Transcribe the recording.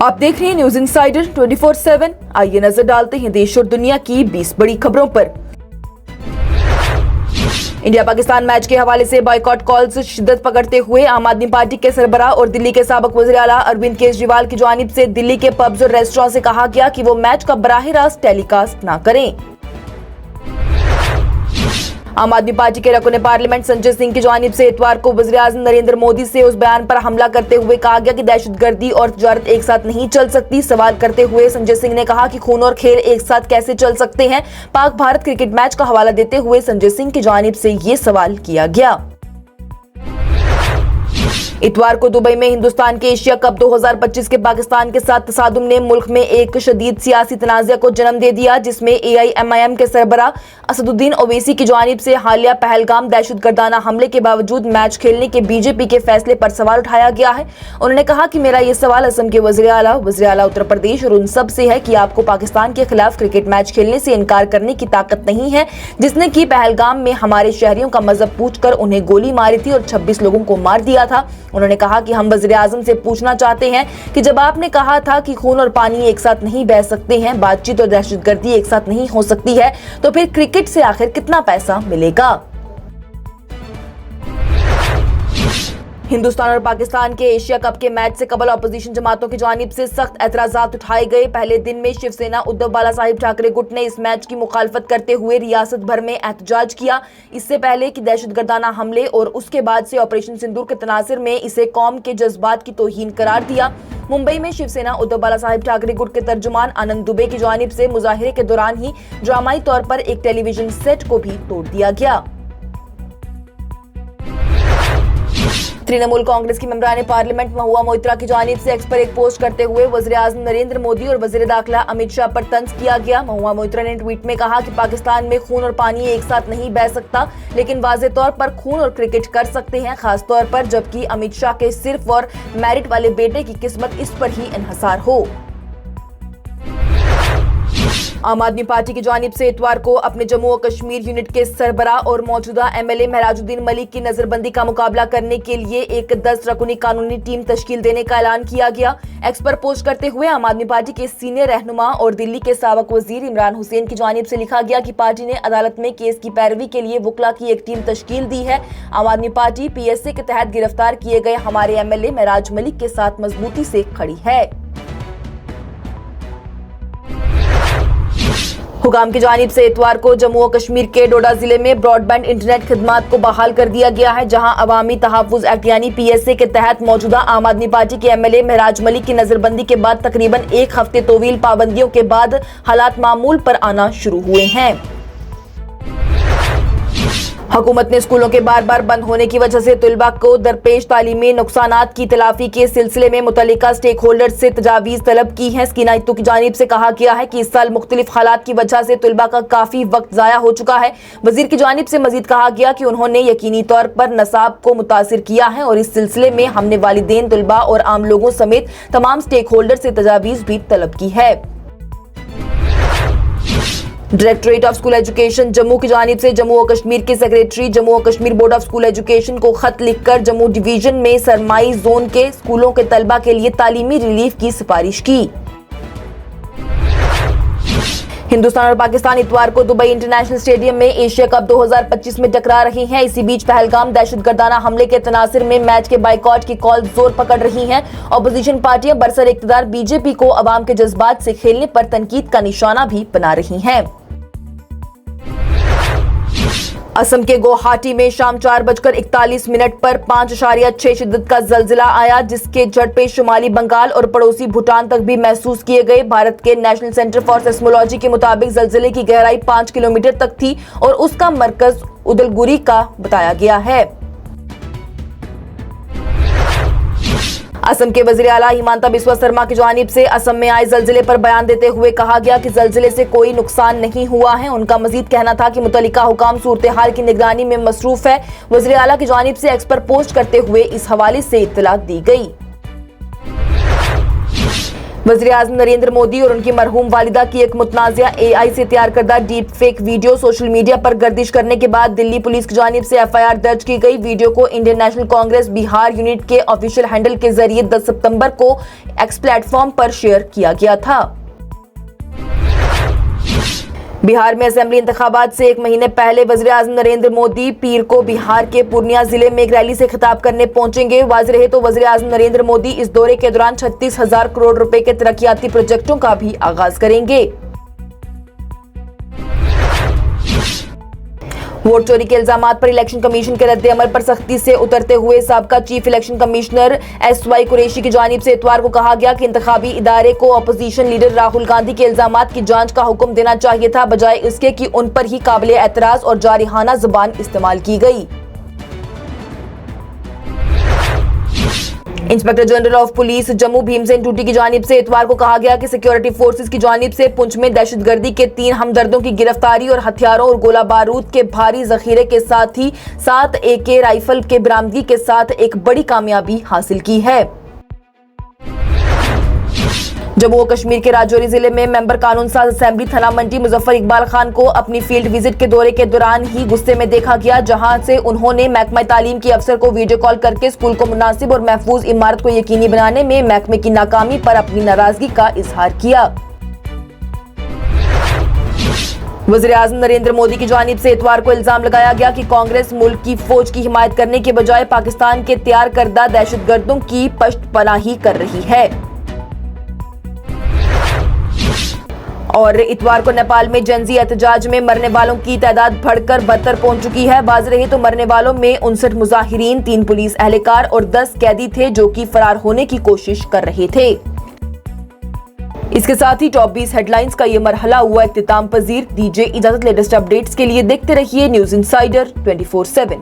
आप देख रहे हैं न्यूज इंसाइडर 24/7। आइए नजर डालते हैं देश और दुनिया की 20 बड़ी खबरों पर। इंडिया पाकिस्तान मैच के हवाले से बॉयकॉट कॉल्स शिद्दत पकड़ते हुए आम आदमी पार्टी के सरबराह और दिल्ली के साबिक वज़ीर आला अरविंद केजरीवाल की जानिब से दिल्ली के पब्स और रेस्टोरेंट से कहा गया कि वो मैच का बराह रास्त टेलीकास्ट न करें। आम आदमी पार्टी के रकुन पार्लियामेंट संजय सिंह की जानिब से इतवार को वज़ीर-ए-आज़म नरेंद्र मोदी से उस बयान पर हमला करते हुए कहा गया कि दहशतगर्दी और तजारत एक साथ नहीं चल सकती। सवाल करते हुए संजय सिंह ने कहा कि खून और खेल एक साथ कैसे चल सकते हैं। पाक भारत क्रिकेट मैच का हवाला देते हुए संजय सिंह की जानिब से ये सवाल किया गया। इतवार को दुबई में हिंदुस्तान के एशिया कप 2025 के पाकिस्तान के साथ तसादुम ने मुल्क में एक शदीद सियासी तनाज़ा को जन्म दे दिया, जिसमें AIMIM के सरबराह असदुद्दीन ओवैसी की जानिब से हालिया पहलगाम दहशतगर्दाना हमले के बावजूद मैच खेलने के BJP के फैसले पर सवाल उठाया गया है। उन्होंने कहा कि मेरा ये सवाल असम के वज़ीर आला उत्तर प्रदेश और उन सब से है कि आपको पाकिस्तान के खिलाफ क्रिकेट मैच खेलने से इनकार करने की ताकत नहीं है, जिसने कि पहलगाम में हमारे शहरियों का मजहब पूछकर उन्हें गोली मारी थी और 26 लोगों को मार दिया था। उन्होंने कहा कि हम वज़ीर-ए-आज़म से पूछना चाहते हैं कि जब आपने कहा था कि खून और पानी एक साथ नहीं बह सकते हैं, बातचीत और दहशतगर्दी एक साथ नहीं हो सकती है, तो फिर क्रिकेट से आखिर कितना पैसा मिलेगा। हिंदुस्तान और पाकिस्तान के एशिया कप के मैच से कबल अपोजिशन जमातों की जानिब से सख्त एतराजात उठाए गए। पहले दिन में शिवसेना उद्धव बाला साहिब ठाकरे गुट ने इस मैच की मुखालफत करते हुए रियासत भर में एहतजाज किया। इससे पहले कि दहशतगर्दाना हमले और उसके बाद से ऑपरेशन सिंदूर के तनासिर में इसे कौम के जज्बात की तौहीन करार दिया। मुंबई में शिवसेना उद्धव बाला साहिब ठाकरे गुट के तर्जुमान आनंद दुबे की जानिब से मुजाहिरे के दौरान ही ड्रामाई तौर पर एक टेलीविजन सेट को भी तोड़ दिया गया। तृणमूल कांग्रेस की मेंबरान पार्लियामेंट महुआ मोइत्रा की जानिब से एक्स पर एक पोस्ट करते हुए वज़ीर-ए-आज़म नरेंद्र मोदी और वज़ीर दाखिला अमित शाह पर तंज किया गया। महुआ मोइत्रा ने ट्वीट में कहा कि पाकिस्तान में खून और पानी एक साथ नहीं बह सकता, लेकिन वाज़े तौर पर खून और क्रिकेट कर सकते हैं, खास तौर पर जबकि अमित शाह के सिर्फ और मेरिट वाले बेटे की किस्मत इस पर ही इन्हसार हो। आम आदमी पार्टी की जानिब से इतवार को अपने जम्मू और कश्मीर यूनिट के सरबराह और मौजूदा MLA महराजुद्दीन मलिक की नजरबंदी का मुकाबला करने के लिए एक 10 रकुनी कानूनी टीम तश्कील देने का ऐलान किया गया। एक्स पर पोस्ट करते हुए आम आदमी पार्टी के सीनियर रहनुमा और दिल्ली के साबिक वजीर इमरान हुसैन की जानिब से लिखा गया कि पार्टी ने अदालत में केस की पैरवी के लिए वकला की एक टीम तश्कील दी है। आम आदमी पार्टी PSA के तहत गिरफ्तार किए गए हमारे MLA महराज मलिक के साथ मजबूती से खड़ी है। हुकाम की जानिब से इतवार को जम्मू और कश्मीर के डोडा जिले में ब्रॉडबैंड इंटरनेट खिदमात को बहाल कर दिया गया है, जहां अवामी तहफ़्फ़ुज़ एक्ट यानी PSA के तहत मौजूदा आम आदमी पार्टी के MLA महराज मलिक की नजरबंदी के बाद तकरीबन एक हफ्ते तवील पाबंदियों के बाद हालात मामूल पर आना शुरू हुए हैं। हुकूमत ने स्कूलों के बार बार बंद होने की वजह से तुलबा को दरपेश तालीमी नुकसानात की तलाफी के सिलसिले में मुतल्लिका स्टेक होल्डर से तजावीज़ तलब की है। स्कीना इत्तू की जानिब से कहा गया है कि इस साल मुख्तलिफ हालात की वजह से तुलबा का काफ़ी वक्त ज़ाया हो चुका है। वजीर की जानिब से मजीद कहा गया कि उन्होंने यकीनी तौर पर नसाब को मुतासिर किया है और इस सिलसिले में हमने वालिदैन, तुलबा और आम लोगों समेत तमाम स्टेक होल्डर से तजावीज़ भी तलब की है। Directorate of school education Jammu की जानिब से जम्मू और कश्मीर के सेक्रेटरी जम्मू और Kashmir board of school education को खत लिखकर जम्मू डिवीजन में सरमाई जोन के स्कूलों के तलबा के लिए तालीमी रिलीफ की सिफारिश की। हिंदुस्तान और पाकिस्तान इतवार को दुबई इंटरनेशनल स्टेडियम में एशिया कप 2025 में टकरा रही हैं। इसी बीच पहलगाम दहशतगर्दाना हमले के तनासिर में मैच के बाइकॉट की कॉल जोर पकड़ रही हैं। अपोजिशन पार्टियां बरसर इक़्तिदार BJP को अवाम के जज्बात से खेलने पर तनकीद का निशाना भी बना रही हैं। असम के गुवाहाटी में शाम 4:41 पर 5.6 शिद्दत का जलजिला आया, जिसके झटके शुमाली बंगाल और पड़ोसी भूटान तक भी महसूस किए गए। भारत के नेशनल सेंटर फॉर सेस्मोलॉजी के मुताबिक जलजिले की गहराई 5 किलोमीटर तक थी और उसका मरकज उदलगुरी का बताया गया है। असम के वज़ीर आला हिमांता बिस्वा शर्मा की जानिब से असम में आए जलजिले पर बयान देते हुए कहा गया कि जलजिले से कोई नुकसान नहीं हुआ है। उनका मजीद कहना था कि मुतल्लिका हुकाम सूरत हाल की निगरानी में मसरूफ है। वज़ीर आला की जानिब से एक्स पर पोस्ट करते हुए इस हवाले से इत्तला दी गई। वज़ीर-ए-आज़म नरेंद्र मोदी और उनकी मरहूम वालिदा की एक मुतनाज़िया AI से तैयार करदा deep fake video social media पर गर्दिश करने के बाद दिल्ली पुलिस की जानिब से FIR दर्ज की गई। वीडियो को Indian national Congress Bihar unit के ऑफिशियल हैंडल के जरिए 10 सितंबर को एक्स प्लेटफॉर्म पर शेयर किया गया था। बिहार में असेंबली इंतखाबात से 1 महीने पहले वज़ीर-ए-आज़म नरेंद्र मोदी पीर को बिहार के पूर्णिया जिले में एक रैली से खिताब करने पहुंचेंगे। वाज़ेह रहे तो वज़ीर-ए-आज़म नरेंद्र मोदी इस दौरे के दौरान 36,000 करोड़ रुपए के तरक्याती प्रोजेक्टों का भी आगाज करेंगे। वोट चोरी के इल्जामात पर इलेक्शन कमीशन के रद्द-ए-अमल पर सख्ती से उतरते हुए साबका chief election commissioner SY Qureshi की जानिब से इतवार को कहा गया कि इंतखाबी इदारे को अपोजिशन लीडर राहुल गांधी के इल्जामात की जांच का हुक्म देना चाहिए था, बजाय इसके कि उन पर ही काबिल एतराज और जारिहाना जुबान इस्तेमाल की गई। Inspector general of police Jammu Bhimsen टूटी की जानिब से इतवार को कहा गया कि सिक्योरिटी फोर्सेस की जानिब से पुंछ में दहशतगर्दी के 3 हमदर्दों की गिरफ्तारी और हथियारों और गोला बारूद के भारी जखीरे के साथ ही 7 AK राइफल के बरामदगी के साथ एक बड़ी कामयाबी हासिल की है। जम्मू और कश्मीर के राजौरी जिले में मेंबर कानून साज असेंबली थना मंडी मुजफ्फर इकबाल खान को अपनी फील्ड विजिट के दौरे के दौरान ही गुस्से में देखा गया, जहां से उन्होंने महकमा तालीम की अफसर को वीडियो कॉल करके स्कूल को मुनासिब और महफूज इमारत को यकीनी बनाने में महकमे की नाकामी पर अपनी नाराजगी का इजहार किया। वज़ीर-ए-आज़म नरेंद्र मोदी की जानिब से इतवार को इल्जाम लगाया गया कि कांग्रेस मुल्क की फौज की हिमायत करने के बजाय पाकिस्तान के तैयार करदा दहशतगर्दों की पश्तपनाही कर रही है। और इतवार को नेपाल में जनजी एहतजाज में मरने वालों की तादाद बढ़कर 72 पहुंच चुकी है। वाज़ेह रहे तो मरने वालों में 59 मुजाहिरीन, 3 पुलिस एहलकार और 10 कैदी थे जो कि फरार होने की कोशिश कर रहे थे। इसके साथ ही टॉप 20 हेडलाइंस का ये मरहला हुआ इख्तिताम पजीर। दीजिए इजाजत, लेटेस्ट अपडेट्स के लिए देखते रहिए न्यूज इंसाइडर 24/7।